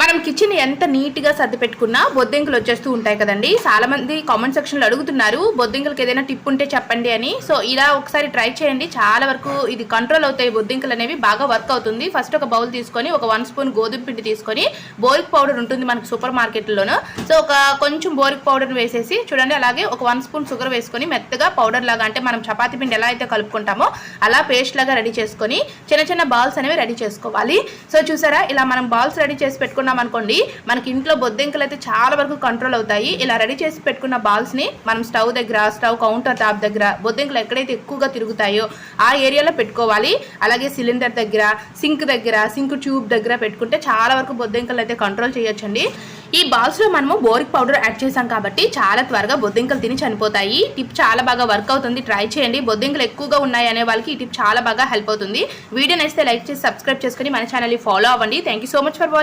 మనం కిచెన్ ఎంత నీట్గా సర్ది పెట్టుకున్నా బొద్దింకలు వచ్చేస్తూ ఉంటాయి కదండి. చాలా మంది కామెంట్ సెక్షన్లో అడుగుతున్నారు బొద్దింకలకి ఏదైనా టిప్ ఉంటే చెప్పండి అని. సో ఇలా ఒకసారి ట్రై చేయండి, చాలా వరకు ఇది కంట్రోల్ అవుతాయి. బొద్దింకలు అనేవి బాగా వర్క్ అవుతుంది. ఫస్ట్ ఒక బౌల్ తీసుకొని ఒక 1 స్పూన్ గోధుమ పిండి తీసుకొని బోరిక్ పౌడర్ ఉంటుంది మనకు సూపర్ మార్కెట్లోనూ. సో ఒక కొంచెం బోరిక్ పౌడర్ వేసేసి చూడండి, అలాగే ఒక 1 స్పూన్ షుగర్ వేసుకొని మెత్తగా పౌడర్ లాగా, అంటే మనం చపాతీ పిండి ఎలా అయితే కలుపుకుంటామో అలా పేస్ట్ లాగా రెడీ చేసుకొని చిన్న చిన్న బాల్స్ అనేవి రెడీ చేసుకోవాలి. సో చూసారా, ఇలా మనం బాల్స్ రెడీ చేసి పెట్టుకున్నాం అనుకోండి, మనకి ఇంట్లో బొద్దింకలు అయితే చాలా వరకు కంట్రోల్ అవుతాయి. ఇలా రెడీ చేసి పెట్టుకున్న బాల్స్ ని మనం స్టవ్ దగ్గర, స్టవ్ కౌంటర్ టాప్ దగ్గర బొద్దింకలు ఎక్కడైతే ఎక్కువగా తిరుగుతాయో ఆ ఏరియాలో పెట్టుకోవాలి. అలాగే సిలిండర్ దగ్గర, సింక్ దగ్గర, సింక్ ట్యూబ్ దగ్గర పెట్టుకుంటే చాలా వరకు బొద్దింకలు అయితే కంట్రోల్ చేయొచ్చండి. ఈ బాల్స్ లో మనము బోరిక్ పౌడర్ యాడ్ చేసాం కాబట్టి చాలా త్వరగా బొద్దింకలు తిని చనిపోతాయి. టిప్ చాలా బాగా వర్క్ అవుతుంది, ట్రై చేయండి. బొద్దింకలు ఎక్కువగా ఉన్నాయి అనే వాళ్ళకి ఈ టిప్ చాలా బాగా హెల్ప్ అవుతుంది. వీడియో నచ్చితే లైక్ చేసి సబ్స్క్రైబ్ చేసుకుని మన ఛానల్ ని ఫాలో అవ్వండి. Thank you so much for watching.